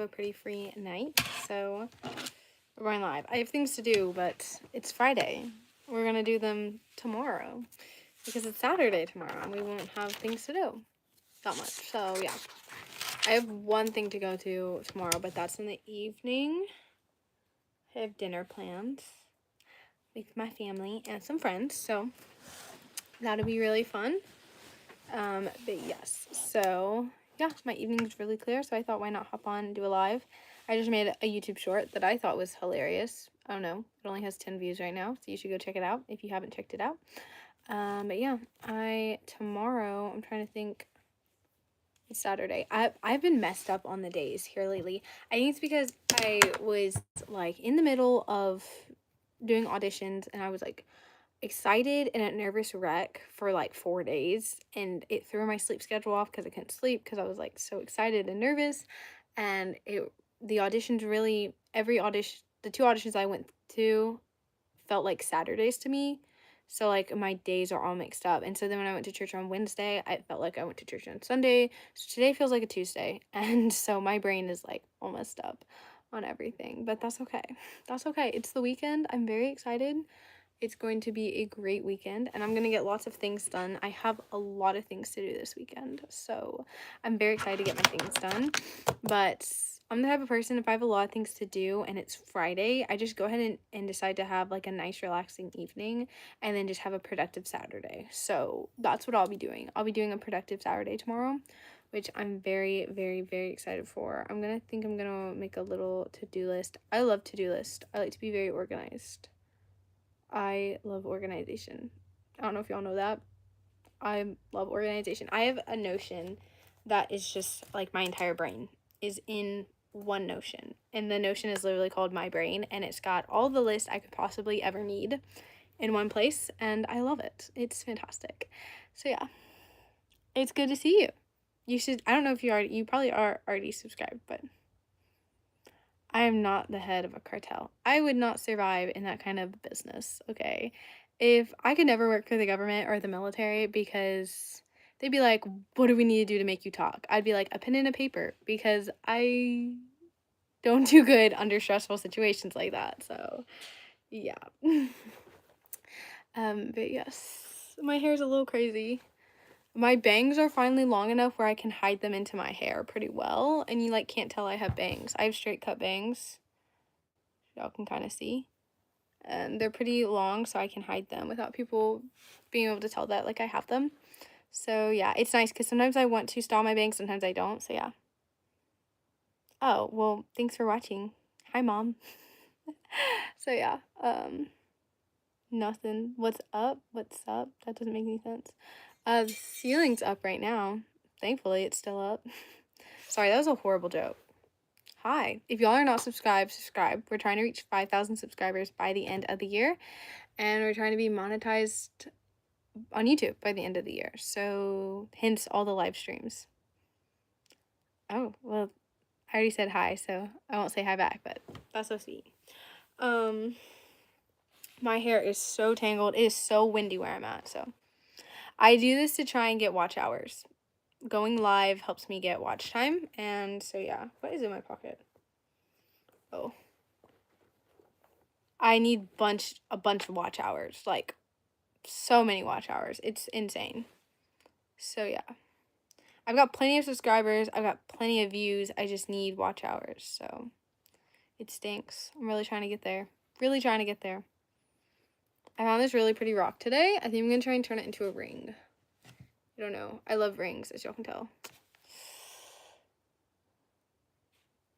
a pretty free night, so we're going live. I have things to do, but it's Friday. We're going to do them tomorrow because it's Saturday tomorrow and we won't have things to do that much. So, yeah. I have one thing to go to tomorrow, but that's in the evening. I have dinner planned with my family and some friends, so that'll be really fun. But yes, so yeah, my evening's really clear, so I thought why not hop on and do a live. I just made a YouTube short that I thought was hilarious. I don't know, it only has 10 views right now, so you should go check it out if you haven't checked it out. But yeah, tomorrow, I'm trying to think, it's Saturday. I've been messed up on the days here lately. I think it's because I was like in the middle of doing auditions and I was like excited and a nervous wreck for like 4 days, and it threw my sleep schedule off because I couldn't sleep because I was like so excited and nervous. And the auditions really, the 2 auditions I went to felt like Saturdays to me, so like my days are all mixed up. And so then when I went to church on Wednesday, I felt like I went to church on Sunday, so today feels like a Tuesday. And so my brain is like all messed up on everything, but that's okay. That's okay. It's the weekend. I'm very excited. It's going to be a great weekend and I'm going to get lots of things done. I have a lot of things to do this weekend, so I'm very excited to get my things done. But I'm the type of person, if I have a lot of things to do and it's Friday, I just go ahead and decide to have like a nice relaxing evening and then just have a productive Saturday. So that's what I'll be doing. I'll be doing a productive Saturday tomorrow, which I'm very, very, very excited for. I'm going to make a little to-do list. I love to-do list. I like to be very organized. I love organization. I don't know if y'all know that. I love organization. I have a Notion that is just like my entire brain is in one Notion. And the Notion is literally called My Brain, and it's got all the lists I could possibly ever need in one place, and I love it. It's fantastic. So yeah. It's good to see you. You should, I don't know if you probably are already subscribed, but I am not the head of a cartel. I would not survive in that kind of business, okay? If I could never work for the government or the military because they'd be like, what do we need to do to make you talk? I'd be like, a pen and a paper, because I don't do good under stressful situations like that. So, yeah. But yes, my hair's a little crazy. My bangs are finally long enough where I can hide them into my hair pretty well, and you like can't tell I have bangs. I have straight cut bangs. Y'all can kind of see. And they're pretty long, so I can hide them without people being able to tell that like I have them. So yeah, it's nice because sometimes I want to style my bangs, sometimes I don't. So yeah. Oh, well, thanks for watching. Hi, Mom. So yeah, nothing. What's up? What's up? That doesn't make any sense. The ceiling's up right now. Thankfully, it's still up. Sorry, that was a horrible joke. Hi. If y'all are not subscribed, subscribe. We're trying to reach 5,000 subscribers by the end of the year, and we're trying to be monetized on YouTube by the end of the year. So, hence all the live streams. Oh, well, I already said hi, so I won't say hi back, but that's so sweet. My hair is so tangled. It is so windy where I'm at, so I do this to try and get watch hours. Going live helps me get watch time, and so yeah. What is in my pocket? Oh. I need a bunch of watch hours, like so many watch hours. It's insane. So yeah. I've got plenty of subscribers. I've got plenty of views. I just need watch hours. So it stinks. I'm really trying to get there. Really trying to get there. I found this really pretty rock today. I think I'm going to try and turn it into a ring. I don't know. I love rings, as y'all can tell.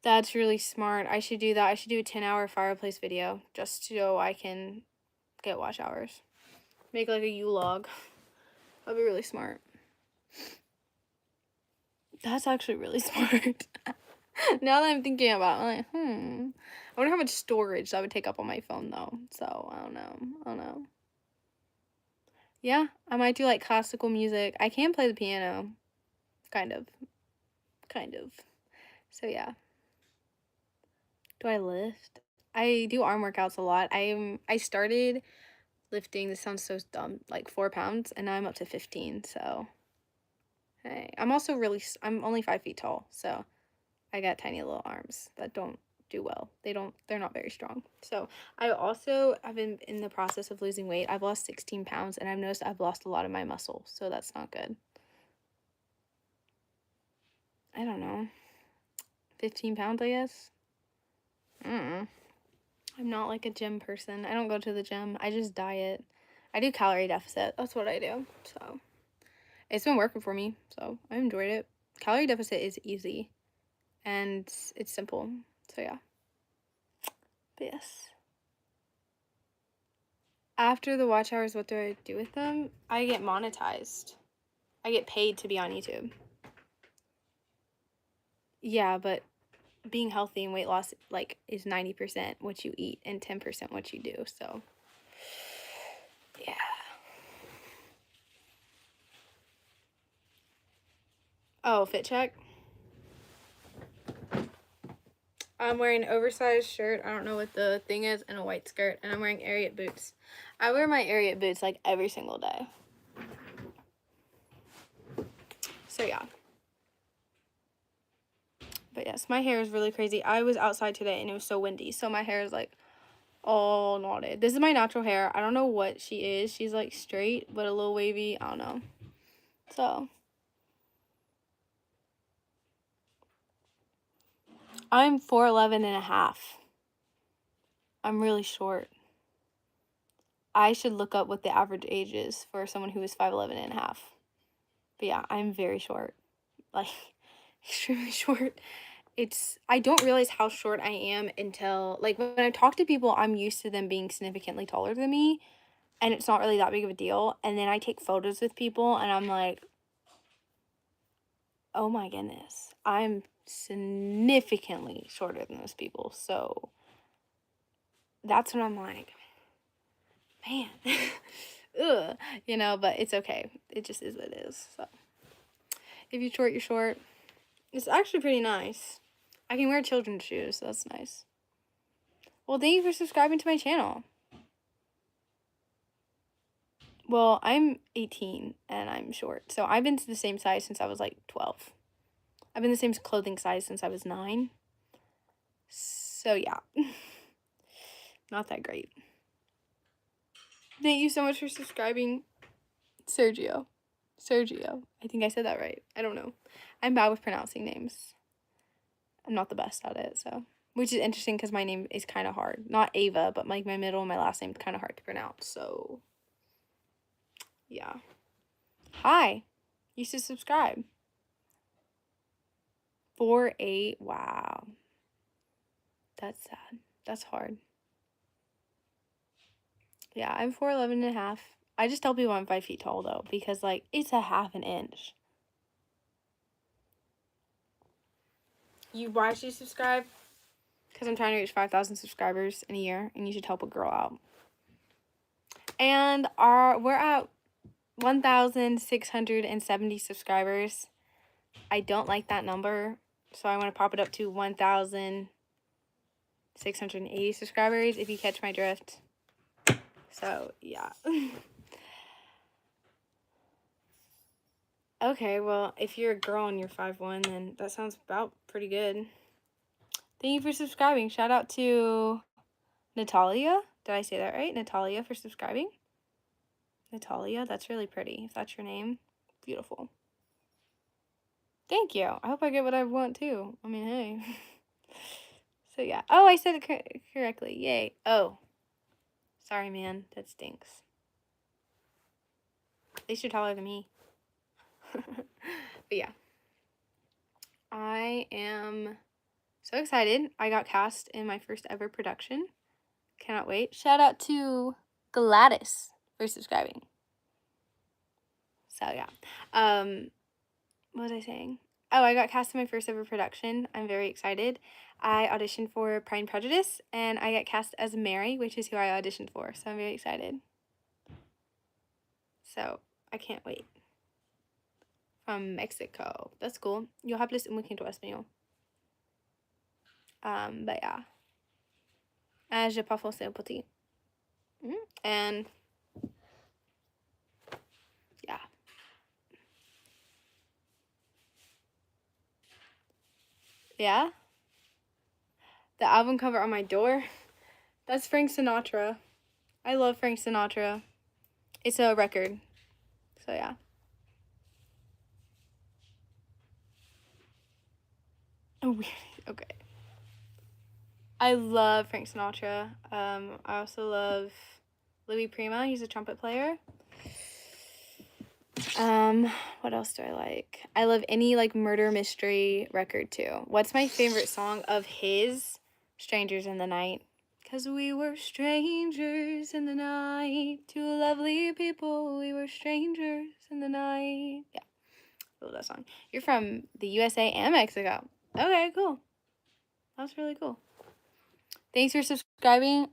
That's really smart. I should do that. I should do a 10-hour fireplace video just so I can get watch hours. Make like a U-log. That'd be really smart. That's actually really smart. Now that I'm thinking about it, I'm like, I wonder how much storage that would take up on my phone, though. So, I don't know. Yeah, I might do, like, classical music. I can play the piano. Kind of. So, yeah. Do I lift? I do arm workouts a lot. I started lifting, this sounds so dumb, like 4 pounds, and now I'm up to 15, so. Hey, I'm also I'm only 5 feet tall, so I got tiny little arms that don't do well. They're not very strong. So I also have been in the process of losing weight. I've lost 16 pounds and I've noticed I've lost a lot of my muscle. So that's not good. I don't know. 15 pounds, I guess. I'm not like a gym person. I don't go to the gym. I just diet. I do calorie deficit. That's what I do. So it's been working for me. So I enjoyed it. Calorie deficit is easy and it's simple. So yeah. But yes. After the watch hours, what do I do with them? I get monetized. I get paid to be on YouTube. Yeah, but being healthy and weight loss like is 90% what you eat and 10% what you do. So yeah. Oh, fit check. I'm wearing an oversized shirt. I don't know what the thing is, and a white skirt, and I'm wearing Ariat boots. I wear my Ariat boots like every single day. So yeah. But yes, my hair is really crazy. I was outside today and it was so windy, so my hair is like all knotted. This is my natural hair. I don't know what she is. She's like straight but a little wavy. I don't know. So I'm 4'11" and a half. I'm really short. I should look up what the average age is for someone who is 5'11" and a half. But yeah, I'm very short. Like extremely short. I don't realize how short I am until like when I talk to people, I'm used to them being significantly taller than me. And it's not really that big of a deal. And then I take photos with people and I'm like, oh my goodness, I'm significantly shorter than those people. So that's when I'm like, man, ugh, but it's okay. It just is what it is. So if you're short, you're short. It's actually pretty nice. I can wear children's shoes, so that's nice. Well, thank you for subscribing to my channel. Well, I'm 18 and I'm short. So I've been to the same size since I was like 12. I've been the same clothing size since I was 9. So yeah. Not that great. Thank you so much for subscribing, Sergio. I think I said that right. I don't know. I'm bad with pronouncing names. I'm not the best at it, so. Which is interesting because my name is kind of hard. Not Ava, but like my middle and my last name is kind of hard to pronounce, so. Yeah. Hi. You should subscribe. 4'8". Wow. That's sad. That's hard. Yeah, I'm 4'11" and a half. I just tell people I'm 5 feet tall though, because like it's a half an inch. Why should you subscribe? Because I'm trying to reach 5,000 subscribers in a year, and you should help a girl out. And we're at 1,670 subscribers. I don't like that number, so I want to pop it up to 1,680 subscribers, if you catch my drift. So, yeah. Okay, well, if you're a girl and you're 5'1", then that sounds about pretty good. Thank you for subscribing. Shout out to Natalia. Did I say that right? Natalia for subscribing. Natalia, that's really pretty. If that's your name, beautiful. Thank you. I hope I get what I want too. I mean, hey. So yeah. Oh, I said it correctly. Yay. Oh. Sorry, man. That stinks. At least you're taller than me. But yeah. I am so excited. I got cast in my first ever production. Cannot wait. Shout out to Gladys for subscribing. So yeah. What was I saying? Oh, I got cast in my first ever production. I'm very excited. I auditioned for Pride and Prejudice, and I got cast as Mary, which is who I auditioned for. So I'm very excited. So I can't wait. From Mexico. That's cool. Yo hablas un poquito español. But yeah. Je parle français un petit. And yeah. Yeah? The album cover on my door? That's Frank Sinatra. I love Frank Sinatra. It's a record. So yeah. Oh, weird. Okay. I love Frank Sinatra. I also love Louis Prima. He's a trumpet player. What else do I like? I love any like murder mystery record too. What's my favorite song of his? Strangers in the Night. 'Cause we were strangers in the night, two lovely people, we were strangers in the night. Yeah, I love that song. You're from the USA and Mexico. Okay, cool. That's really cool. Thanks for subscribing.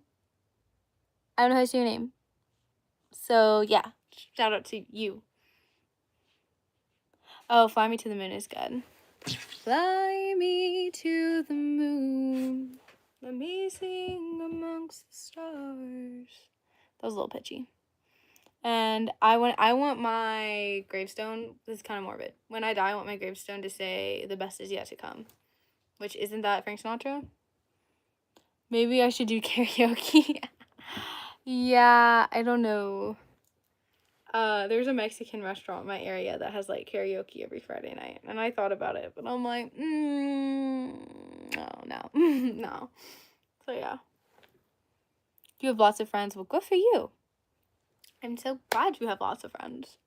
I don't know how to say your name. So, yeah, shout out to you. Oh, Fly Me to the Moon is good. Fly me to the moon. Let me sing amongst the stars. That was a little pitchy. And I want my gravestone, this is kind of morbid. When I die, I want my gravestone to say, the best is yet to come. Which, isn't that Frank Sinatra? Maybe I should do karaoke. Yeah, I don't know. There's a Mexican restaurant in my area that has like karaoke every Friday night, and I thought about it, but I'm like, no, no. So yeah, you have lots of friends. Well, good for you. I'm so glad you have lots of friends.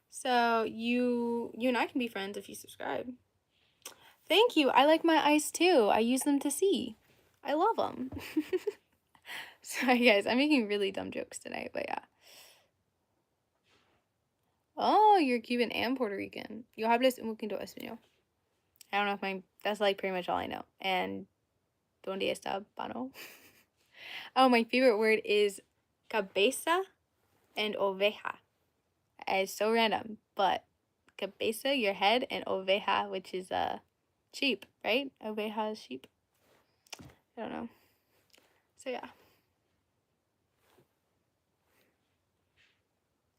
So you and I can be friends if you subscribe. Thank you. I like my eyes too. I use them to see. I love them. Sorry guys, I'm making really dumb jokes tonight, but yeah. Oh, you're Cuban and Puerto Rican. Yo hablas un poquito español. I don't know if that's like pretty much all I know. And ¿dónde está Pano? Oh, my favorite word is cabeza and oveja. It's so random, but cabeza, your head, and oveja, which is sheep, right? Oveja is sheep. I don't know. So yeah.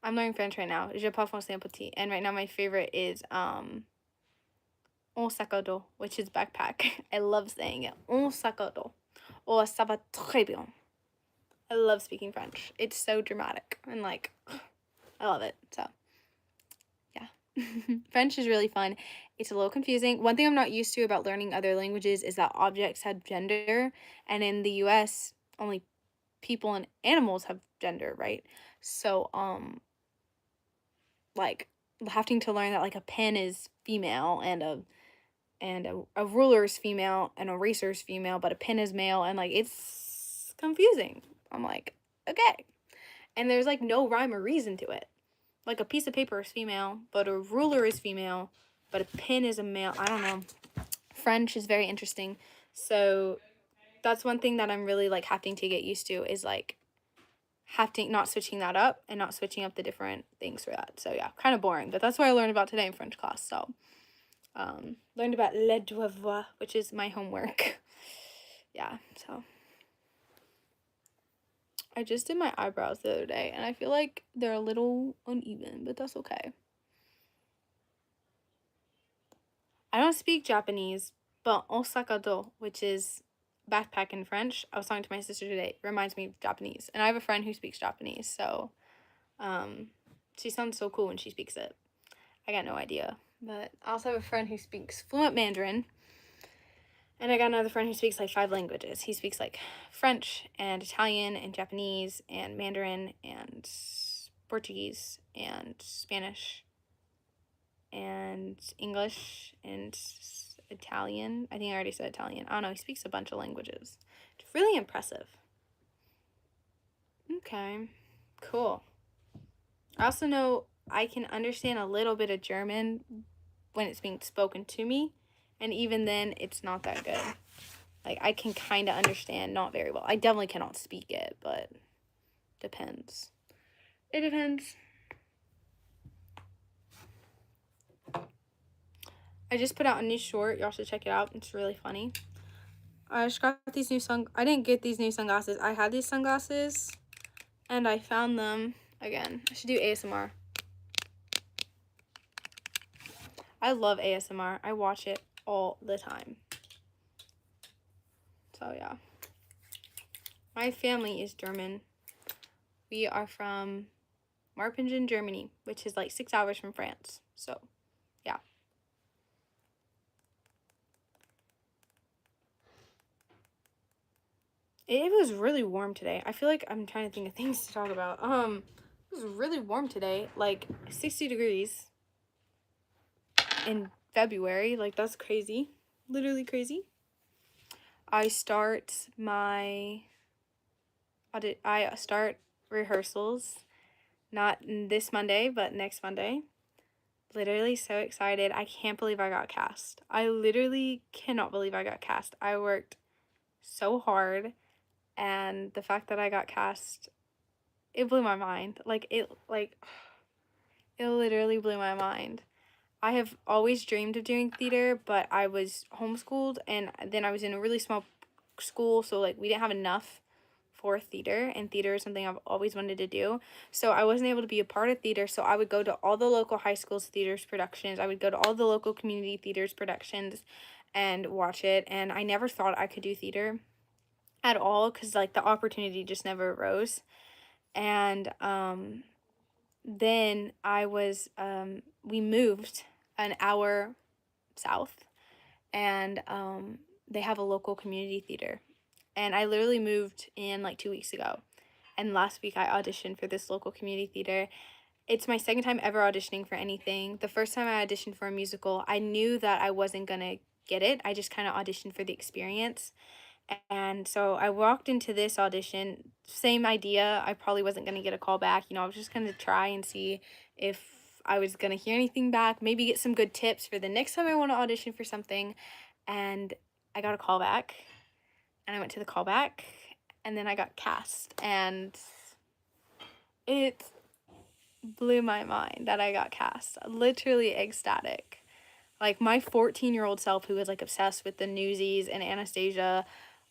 I'm learning French right now. Je parle français un petit. And right now my favorite is un sac à dos, which is backpack. I love saying it. Un sac à dos. Oh, ça va très bien. I love speaking French. It's so dramatic and like, I love it. So, yeah. French is really fun. It's a little confusing. One thing I'm not used to about learning other languages is that objects have gender, and in the US, only people and animals have gender, right? So, like having to learn that like a pen is female and a ruler is female and a eraser is female, but a pen is male, and like it's confusing. I'm like, okay. And there's like no rhyme or reason to it. Like a piece of paper is female, but a ruler is female, but a pen is a male. I don't know. French is very interesting. So that's one thing that I'm really like having to get used to is like not switching that up and not switching up the different things for that. So yeah, kind of boring, but that's what I learned about today in French class. So learned about le devoir, which is my homework. Yeah, so I just did my eyebrows the other day, and I feel like they're a little uneven, but that's okay. I don't speak Japanese, but osakado, which is backpack in French, I was talking to my sister today, reminds me of Japanese. And I have a friend who speaks Japanese, so she sounds so cool when she speaks it. I got no idea. But I also have a friend who speaks fluent Mandarin. And I got another friend who speaks like 5 languages. He speaks like French and Italian and Japanese and Mandarin and Portuguese and Spanish and English and Italian. I think I already said Italian. I don't know. He speaks a bunch of languages. It's really impressive. Okay, cool. I also know I can understand a little bit of German when it's being spoken to me. And even then, it's not that good. Like, I can kind of understand, not very well. I definitely cannot speak it, but depends. It depends. I just put out a new short. Y'all should check it out. It's really funny. I just got these new I didn't get these new sunglasses. I had these sunglasses, and I found them. Again, I should do ASMR. I love ASMR. I watch it all the time. So yeah. My family is German. We are from Marpingen, Germany, which is like 6 hours from France. So, yeah. It was really warm today. I feel like I'm trying to think of things to talk about. It was really warm today, like 60 degrees in February. Like, that's crazy. Literally crazy. I start rehearsals not this Monday, but next Monday. Literally so excited. I can't believe I got cast. I literally cannot believe I got cast. I worked so hard, and the fact that I got cast, it blew my mind. It literally blew my mind. I have always dreamed of doing theater, but I was homeschooled, and then I was in a really small school, so like we didn't have enough for theater, and theater is something I've always wanted to do. So I wasn't able to be a part of theater, so I would go to all the local high schools theaters productions. I would go to all the local community theaters productions and watch it, and I never thought I could do theater at all because like the opportunity just never arose. And then we moved an hour south, and they have a local community theater, and I literally moved in like 2 weeks ago, and last week I auditioned for this local community theater. It's my second time ever auditioning for anything. The first time I auditioned for a musical, I knew that I wasn't gonna get it. I just kind of auditioned for the experience. And so I walked into this audition, same idea. I probably wasn't going to get a call back. I was just going to try and see if I was going to hear anything back, maybe get some good tips for the next time I want to audition for something. And I got a call back, and I went to the callback, and then I got cast. And it blew my mind that I got cast. Literally ecstatic. Like, my 14-year-old self, who was like obsessed with the Newsies and Anastasia,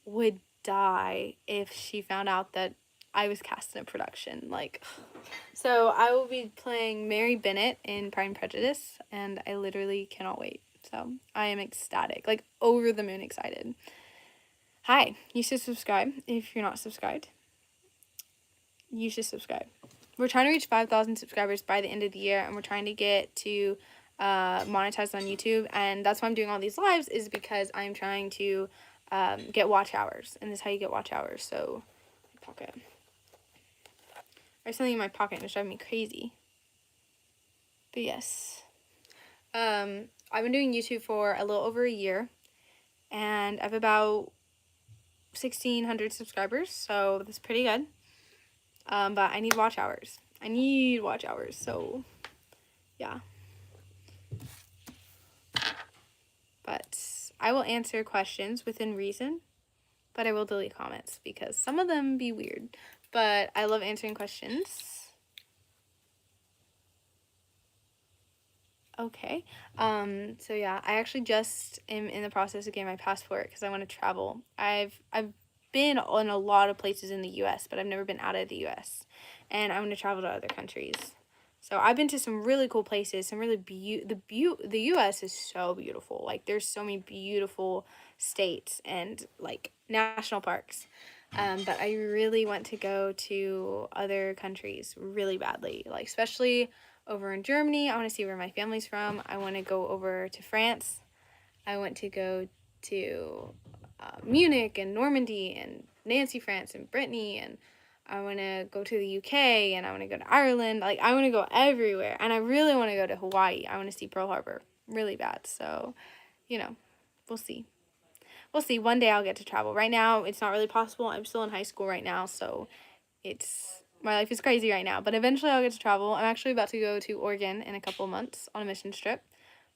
would die if she found out that I was cast in a production. So I will be playing Mary Bennett in Pride and Prejudice, and I literally cannot wait. So I am ecstatic, like over the moon excited. Hi, you should subscribe if you're not subscribed. You should subscribe. We're trying to reach 5,000 subscribers by the end of the year, and we're trying to get to monetize on YouTube, and that's why I'm doing all these lives, is because I'm trying to get watch hours, and this is how you get watch hours. So, pocket. There's something in my pocket and it's driving me crazy. But yes. I've been doing YouTube for a little over a year, and I have about 1,600 subscribers, so that's pretty good. But I need watch hours. So yeah. But I will answer questions within reason, but I will delete comments because some of them be weird. But I love answering questions. Okay. So yeah, I actually just am in the process of getting my passport because I want to travel. I've been in a lot of places in the US, but I've never been out of the US, and I want to travel to other countries. So I've been to some really cool places, some really the US is so beautiful. Like, there's so many beautiful states and like national parks. But I really want to go to other countries really badly, like especially over in Germany. I want to see where my family's from. I want to go over to France. I want to go to Munich and Normandy and Nancy, France, and Brittany, and I want to go to the UK, and I want to go to Ireland. Like, I want to go everywhere, and I really want to go to Hawaii. I want to see Pearl Harbor really bad. So, we'll see. We'll see. One day I'll get to travel. Right now, it's not really possible. I'm still in high school right now, so my life is crazy right now. But eventually I'll get to travel. I'm actually about to go to Oregon in a couple months on a mission trip.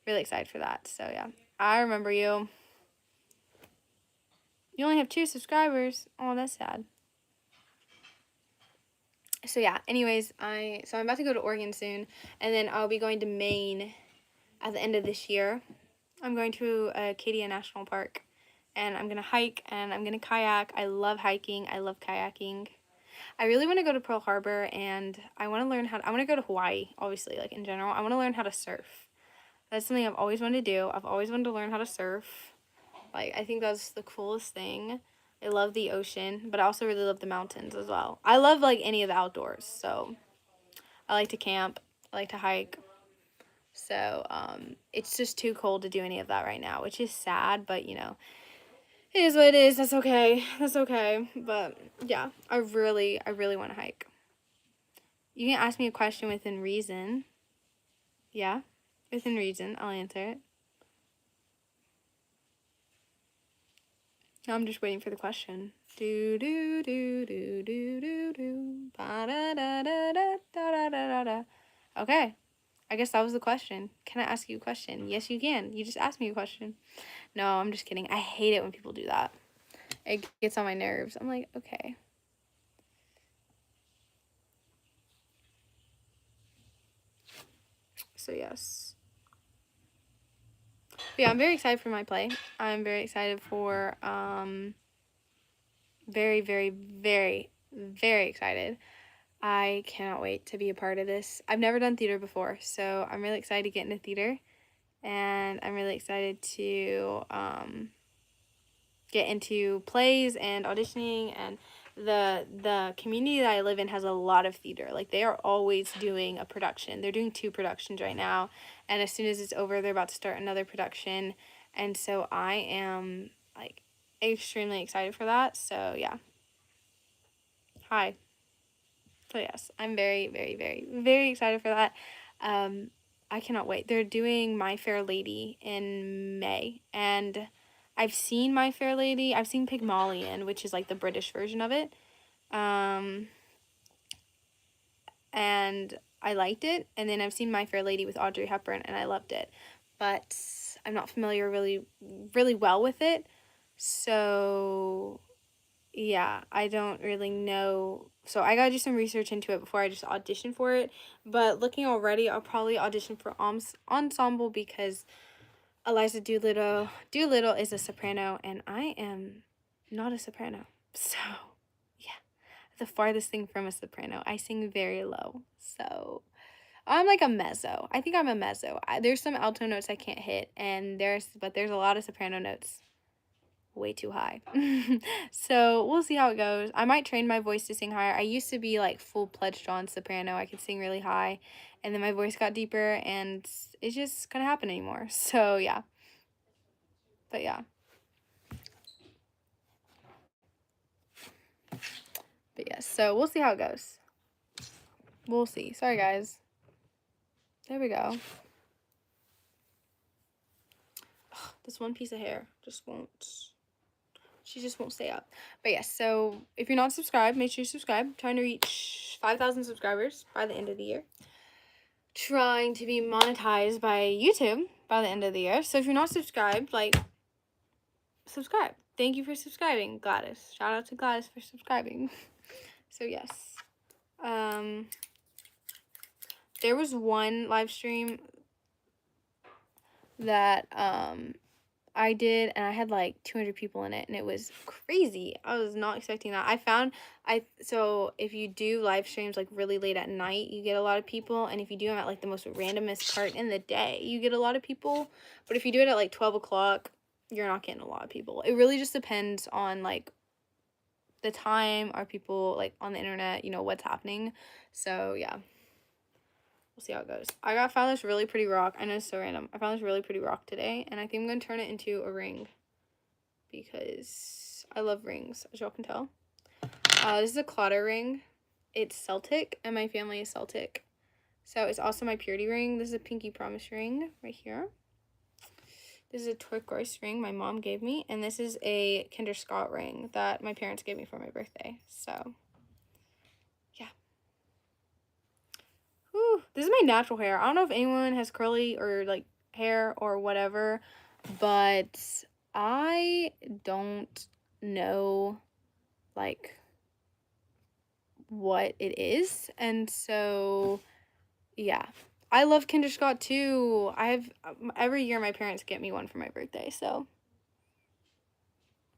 Really excited for that. So yeah, I remember you. You only have 2 subscribers. Oh, that's sad. So yeah, anyways, I'm about to go to Oregon soon, and then I'll be going to Maine at the end of this year. I'm going to Acadia National Park, and I'm going to hike, and I'm going to kayak. I love hiking. I love kayaking. I really want to go to Pearl Harbor, and I want to go to Hawaii, obviously, like in general. I want to learn how to surf. That's something I've always wanted to do. I've always wanted to learn how to surf. Like, I think that's the coolest thing. I love the ocean, but I also really love the mountains as well. I love, like, any of the outdoors. So, I like to camp. I like to hike. So, it's just too cold to do any of that right now, which is sad, but, you know, it is what it is. That's okay. That's okay. But, yeah, I really want to hike. You can ask me a question within reason. Yeah, within reason. I'll answer it. No, I'm just waiting for the question. Do do do do do do do. Ba da da da da da da da da. Okay, I guess that was the question. Can I ask you a question? Yes, you can. You just asked me a question. No, I'm just kidding. I hate it when people do that. It gets on my nerves. I'm like, okay. So yes. But yeah, I'm very excited for my play. I'm very excited for very, very, very, very excited. I cannot wait to be a part of this. I've never done theater before, so I'm really excited to get into theater, and I'm really excited to get into plays and auditioning. And the community that I live in has a lot of theater. Like, they are always doing a production. They're doing 2 productions right now, and as soon as it's over, they're about to start another production. And so I am, like, extremely excited for that. So yeah. Hi. So yes, I'm very, very, very, very excited for that. I cannot wait. They're doing My Fair Lady in May, and I've seen My Fair Lady. I've seen Pygmalion, which is like the British version of it, and I liked it. And then I've seen My Fair Lady with Audrey Hepburn, and I loved it, but I'm not familiar really well with it. So yeah, I don't really know. So I gotta do some research into it before I just audition for it. But looking already, I'll probably audition for ensemble because Eliza Doolittle is a soprano, and I am not a soprano. So yeah, the farthest thing from a soprano. I sing very low. So I'm like a mezzo. I think I'm a mezzo. There's some alto notes I can't hit, and but there's a lot of soprano notes way too high. So we'll see how it goes. I might train my voice to sing higher. I used to be like full-pledged on soprano. I could sing really high, and then my voice got deeper, and it's just gonna happen anymore. So yeah. But yeah. But yes, so we'll see how it goes. We'll see. Sorry guys. There we go. Ugh, this one piece of hair just won't. She just won't stay up. But yes, so if you're not subscribed, make sure you subscribe. I'm trying to reach 5,000 subscribers by the end of the year. Trying to be monetized by YouTube by the end of the year. So if you're not subscribed, like, subscribe. Thank you for subscribing, Gladys. Shout out to Gladys for subscribing. So yes. There was one live stream that I did, and I had like 200 people in it, and it was crazy. I was not expecting that. So if you do live streams like really late at night, you get a lot of people, and if you do them at like the most randomest part in the day, you get a lot of people. But if you do it at like 12 o'clock, you're not getting a lot of people. It really just depends on like the time. Are people like on the internet, you know, what's happening. So yeah, we'll see how it goes. Found this really pretty rock. I know it's so random. I found this really pretty rock today, and I think I'm gonna turn it into a ring because I love rings, as y'all can tell. This is a Claddagh ring. It's Celtic, and my family is Celtic, so it's also my purity ring. This is a pinky promise ring right here. This is a turquoise ring my mom gave me, and this is a Kinder Scott ring that my parents gave me for my birthday. So yeah. Whew. This is my natural hair. I don't know if anyone has curly or like hair or whatever, but I don't know like what it is. And so yeah, I love Kinder Scott too. Every year my parents get me one for my birthday. So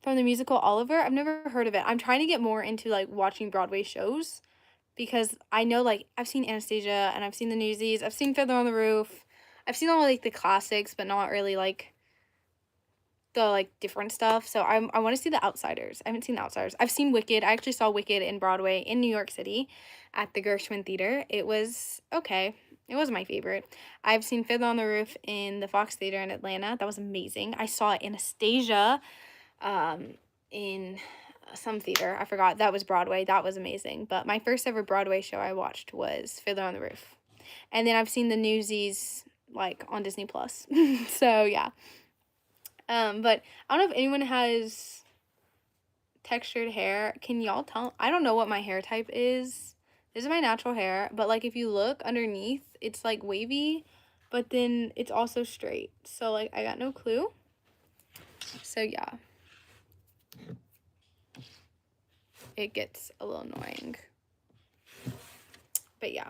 from the musical Oliver, I've never heard of it. I'm trying to get more into like watching Broadway shows because I know like I've seen Anastasia, and I've seen the Newsies, I've seen Fiddler on the Roof, I've seen all like the classics, but not really like the like different stuff. So I want to see The Outsiders. I haven't seen The Outsiders. I've seen Wicked. I actually saw Wicked in Broadway in New York City at the Gershwin Theater. It was okay. It was my favorite. I've seen Fiddler on the Roof in the Fox Theater in Atlanta. That was amazing. I saw Anastasia in some theater. I forgot. That was Broadway. That was amazing. But my first ever Broadway show I watched was Fiddler on the Roof. And then I've seen the Newsies like on Disney Plus. So yeah. But I don't know if anyone has textured hair. Can y'all tell? I don't know what my hair type is. This is my natural hair, but like if you look underneath, it's like wavy, but then it's also straight. So like I got no clue. So yeah. It gets a little annoying. But yeah.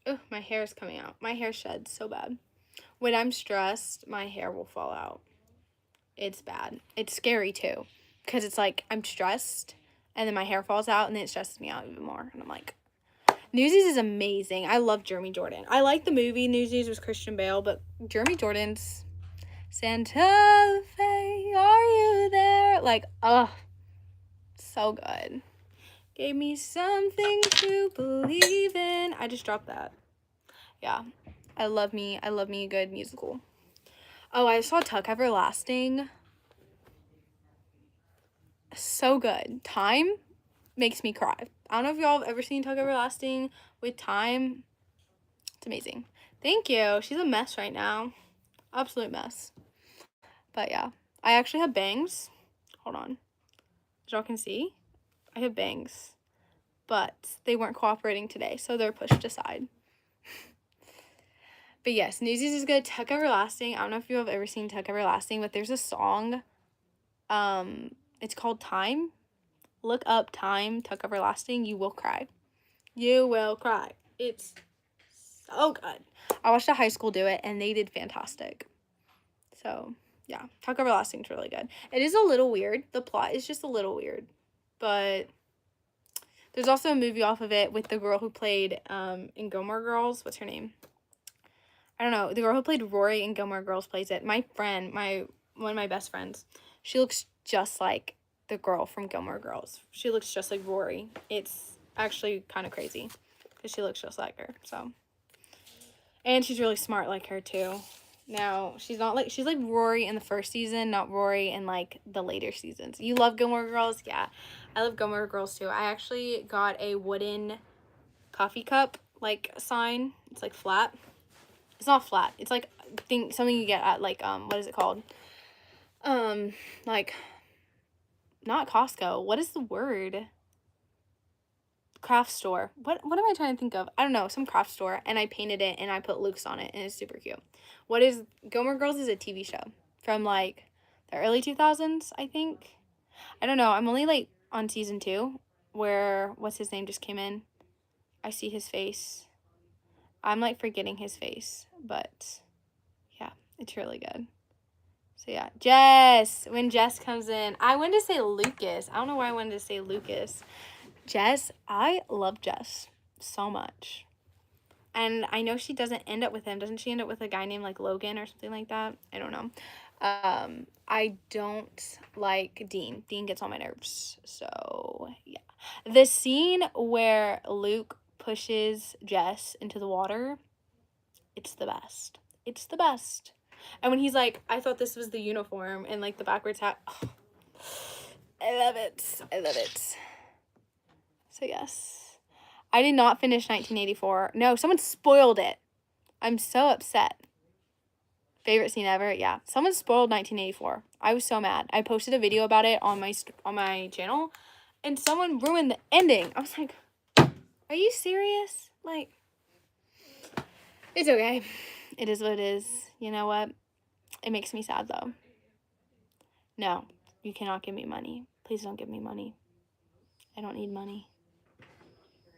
Oh, my hair is coming out. My hair sheds so bad. When I'm stressed, my hair will fall out. It's bad. It's scary too, because it's like I'm stressed and then my hair falls out and then it stresses me out even more. And I'm like, Newsies is amazing. I love Jeremy Jordan. I like the movie Newsies with Christian Bale, but Jeremy Jordan's Santa Fe, are you there? Like, so good. Gave me something to believe in. I just dropped that. Yeah. I love me a good musical. Oh, I saw Tuck Everlasting. So good. Time makes me cry. I don't know if y'all have ever seen Tuck Everlasting with Time. It's amazing. Thank you. She's a mess right now. Absolute mess. But yeah. I actually have bangs. Hold on. As y'all can see, I have bangs. But they weren't cooperating today, so they're pushed aside. But yes, Newsies is good. Tuck Everlasting. I don't know if you have ever seen Tuck Everlasting, but there's a song. It's called Time. Look up Time, Tuck Everlasting. You will cry. You will cry. It's so good. I watched a high school do it, and they did fantastic. So, yeah. Tuck Everlasting's really good. It is a little weird. The plot is just a little weird. But there's also a movie off of it with the girl who played in Gilmore Girls. What's her name? I don't know. The girl who played Rory in Gilmore Girls plays it. My friend, one of my best friends, she looks just like the girl from Gilmore Girls. She looks just like Rory. It's actually kind of crazy because she looks just like her. So, and she's really smart like her too. Now, she's like Rory in the first season, not Rory in like the later seasons. You love Gilmore Girls? Yeah. I love Gilmore Girls too. I actually got a wooden coffee cup like sign. It's like flat. It's not flat. It's like something you get at like what is it called? Like not Costco. What is the word? Craft store. What am I trying to think of? I don't know, some craft store, and I painted it and I put Luke's on it and it's super cute. What is Gilmore Girls is a TV show from like the early 2000s, I think. I don't know. I'm only like on season 2 where what's his name just came in. I see his face. I'm like forgetting his face, but yeah, it's really good. So yeah, Jess, when Jess comes in, I wanted to say Lucas. I don't know why I wanted to say Lucas. Jess, I love Jess so much. And I know she doesn't end up with him. Doesn't she end up with a guy named like Logan or something like that? I don't know. I don't like Dean. Dean gets on my nerves. So yeah. The scene where Luke pushes Jess into the water, it's the best. It's the best. And when he's like, I thought this was the uniform, and like the backwards hat. Oh, I love it. I love it. So yes. I did not finish 1984. No, someone spoiled it. I'm so upset. Favorite scene ever? Yeah. Someone spoiled 1984. I was so mad. I posted a video about it on my channel, and someone ruined the ending. I was like, are you serious? Like, it's okay. It is what it is. You know what? It makes me sad, though. No, you cannot give me money. Please don't give me money. I don't need money.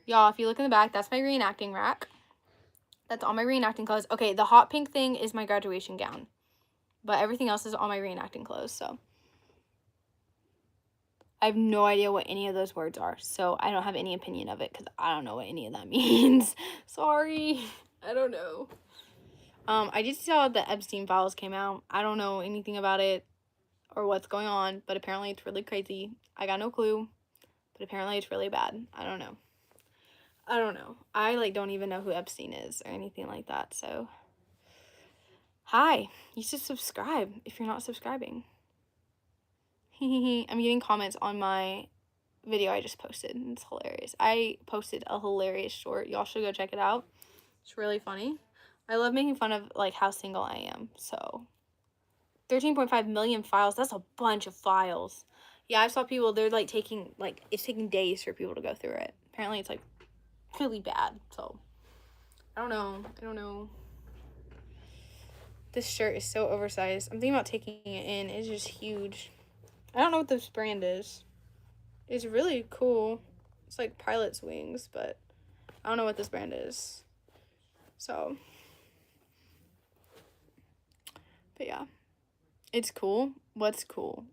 Y'all, if you look in the back, that's my reenacting rack. That's all my reenacting clothes. Okay, the hot pink thing is my graduation gown. But everything else is all my reenacting clothes, so. I have no idea what any of those words are, so I don't have any opinion of it because I don't know what any of that means. Sorry. I don't know. I just saw the Epstein files came out. I don't know anything about it or what's going on, but apparently it's really crazy. I got no clue, but apparently it's really bad. I don't know. I like don't even know who Epstein is or anything like that, so hi. You should subscribe if you're not subscribing. I'm getting comments on my video I just posted. It's hilarious. I posted a hilarious short. Y'all should go check it out. It's really funny. I love making fun of like how single I am. So 13.5 million files. That's a bunch of files. Yeah, I saw people, they're like taking, like, it's taking days for people to go through it. Apparently it's like really bad. So I don't know. This shirt is so oversized. I'm thinking about taking it in. It's just huge. I don't know what this brand is. It's really cool. It's like pilot's wings, but I don't know what this brand is. So, but yeah. It's cool. What's cool?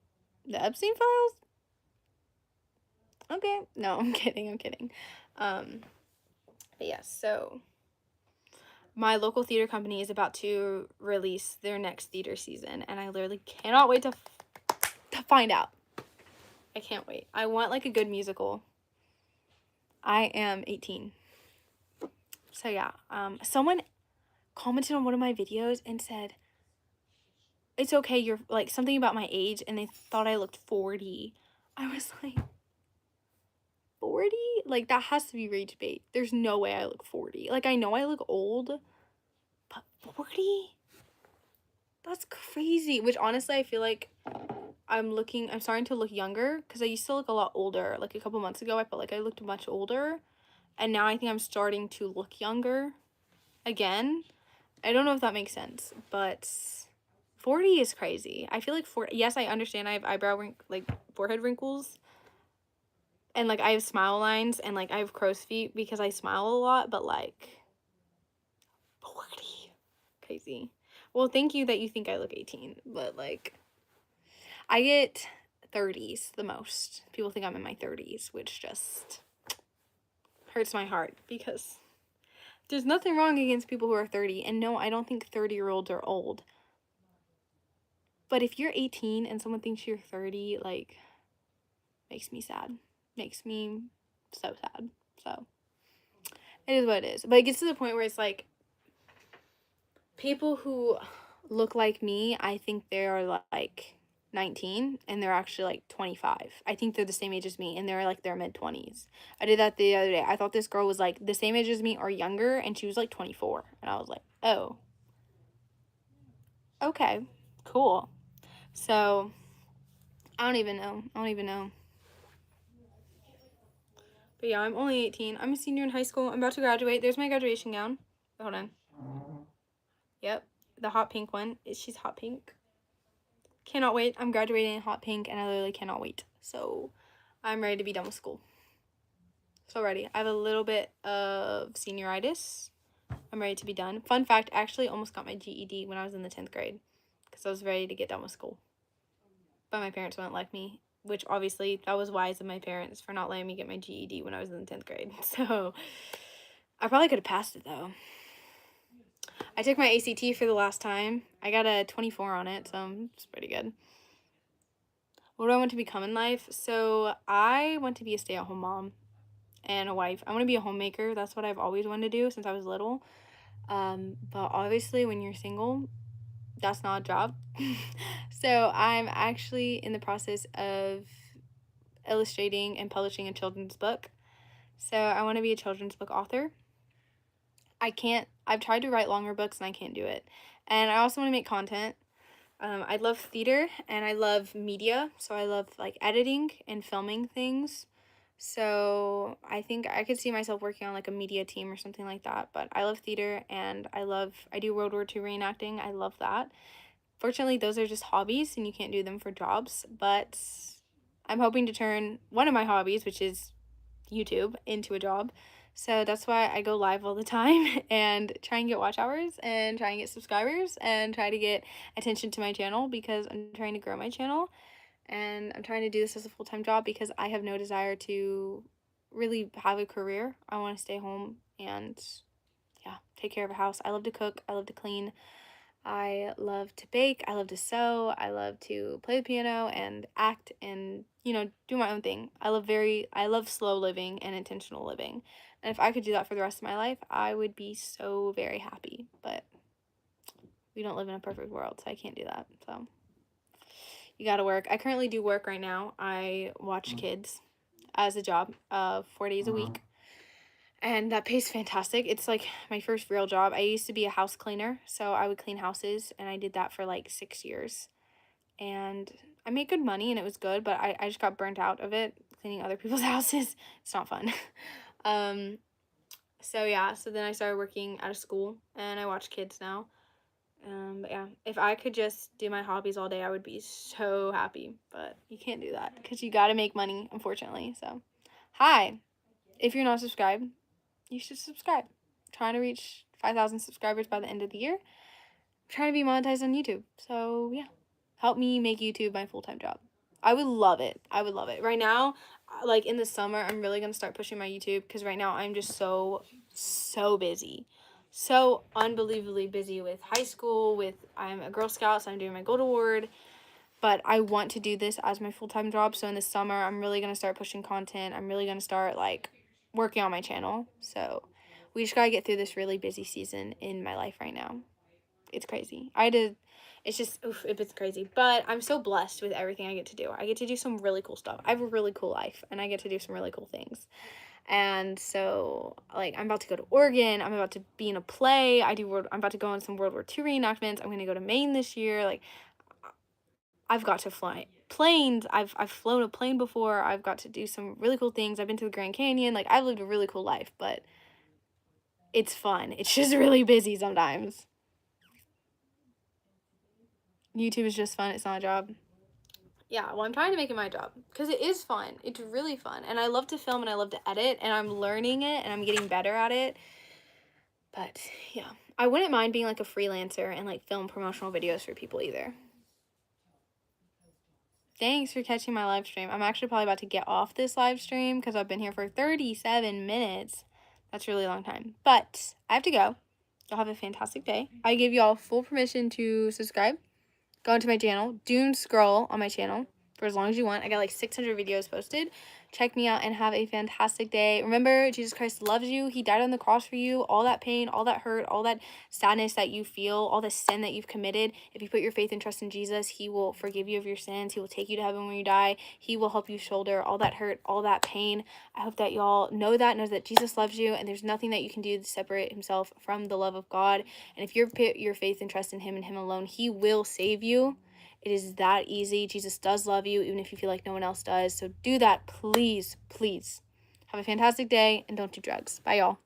The Epstein files? Okay. No, I'm kidding. But yeah, so my local theater company is about to release their next theater season, and I literally cannot wait to find out. I can't wait. I want like a good musical. I am 18. So yeah, someone commented on one of my videos and said, it's okay, you're like something about my age, and they thought I looked 40. I was like, 40? Like, that has to be rage bait. There's no way I look 40. Like, I know I look old, but 40? That's crazy. Which, honestly, I feel like I'm starting to look younger, because I used to look a lot older. Like, a couple months ago, I felt like I looked much older, and now I think I'm starting to look younger again. I don't know if that makes sense, but 40 is crazy. I feel like 40, yes, I understand I have forehead wrinkles, and like I have smile lines, and like I have crow's feet because I smile a lot, but like 40, crazy. Well, thank you that you think I look 18, but like I get 30s the most. People think I'm in my 30s, which just hurts my heart because there's nothing wrong against people who are 30, and no, I don't think 30-year-olds are old. But if you're 18 and someone thinks you're 30, like, makes me sad. Makes me so sad. So, it is what it is. But it gets to the point where it's like, people who look like me, I think they're like 19, and they're actually like 25. I think they're the same age as me, and they're like their mid-20s. I did that the other day. I thought this girl was like the same age as me or younger, and she was like 24. And I was like, oh. Okay, cool. So, I don't even know. But yeah, I'm only 18. I'm a senior in high school. I'm about to graduate. There's my graduation gown. Hold on. Yep, the hot pink one. She's hot pink. Cannot wait. I'm graduating in hot pink, and I literally cannot wait. So, I'm ready to be done with school. So ready. I have a little bit of senioritis. I'm ready to be done. Fun fact, I actually almost got my GED when I was in the 10th grade because I was ready to get done with school. But my parents wouldn't let me, which obviously that was wise of my parents for not letting me get my GED when I was in the 10th grade. So I probably could have passed it though. I took my ACT for the last time. I got a 24 on it, so it's pretty good. What do I want to become in life? So I want to be a stay-at-home mom and a wife. I want to be a homemaker. That's what I've always wanted to do since I was little. But obviously when you're single, that's not a job. So I'm actually in the process of illustrating and publishing a children's book. So I want to be a children's book author. I've tried to write longer books and I can't do it. And I also want to make content. I love theater and I love media. So I love like editing and filming things. So I think I could see myself working on like a media team or something like that. But I love theater and I do World War II reenacting. I love that. Fortunately, those are just hobbies and you can't do them for jobs. But I'm hoping to turn one of my hobbies, which is YouTube, into a job. So that's why I go live all the time and try and get watch hours and try and get subscribers and try to get attention to my channel because I'm trying to grow my channel. And I'm trying to do this as a full-time job because I have no desire to really have a career. I want to stay home and, yeah, take care of a house. I love to cook. I love to clean. I love to bake. I love to sew. I love to play the piano and act and, do my own thing. I love slow living and intentional living. And if I could do that for the rest of my life, I would be so very happy. But we don't live in a perfect world, so I can't do that. So you gotta work. I currently do work right now. I watch kids as a job, 4 days a week. And that pays fantastic. It's like my first real job. I used to be a house cleaner, so I would clean houses, and I did that for like 6 years. And I made good money, and it was good, but I just got burnt out of it, cleaning other people's houses. It's not fun. um, so yeah, so then I started working at a school, and I watch kids now. But yeah, if I could just do my hobbies all day, I would be so happy. But you can't do that because you gotta make money, unfortunately. So, hi, if you're not subscribed, you should subscribe. I'm trying to reach 5,000 subscribers by the end of the year. I'm trying to be monetized on YouTube. So yeah, help me make YouTube my full-time job. I would love it. I would love it. Right now, like in the summer, I'm really gonna start pushing my YouTube because right now I'm just so busy. So unbelievably busy with high school, I'm a Girl Scout, so I'm doing my Gold Award. But I want to do this as my full-time job. So in the summer, I'm really gonna start pushing content. I'm really gonna start like working on my channel. So we just gotta get through this really busy season in my life right now. It's crazy. It's just, it's crazy. But I'm so blessed with everything I get to do. I get to do some really cool stuff. I have a really cool life, and I get to do some really cool things. And so, like, I'm about to go to Oregon. I'm about to be in a play. I'm about to go on some World War II reenactments. I'm going to go to Maine this year. Like, I've got to fly planes. I've flown a plane before. I've got to do some really cool things. I've been to the Grand Canyon. Like, I've lived a really cool life, but it's fun. It's just really busy sometimes. YouTube is just fun. It's not a job. Yeah, well, I'm trying to make it my job because it is fun. It's really fun. And I love to film and I love to edit, and I'm learning it and I'm getting better at it. But yeah, I wouldn't mind being like a freelancer and like film promotional videos for people either. Thanks for catching my live stream. I'm actually probably about to get off this live stream because I've been here for 37 minutes. That's a really long time. But I have to go. Y'all have a fantastic day. I give y'all full permission to subscribe. Go into my channel. Doom scroll on my channel for as long as you want. I got like 600 videos posted. Check me out and have a fantastic day. Remember, Jesus Christ loves you. He died on the cross for you. All that pain, all that hurt, all that sadness that you feel, all the sin that you've committed. If you put your faith and trust in Jesus, he will forgive you of your sins. He will take you to heaven when you die. He will help you shoulder all that hurt, all that pain. I hope that y'all know that Jesus loves you, and there's nothing that you can do to separate himself from the love of God. And if you put your faith and trust in him and him alone, he will save you. It is that easy. Jesus does love you, even if you feel like no one else does. So do that, please, please. Have a fantastic day, and don't do drugs. Bye, y'all.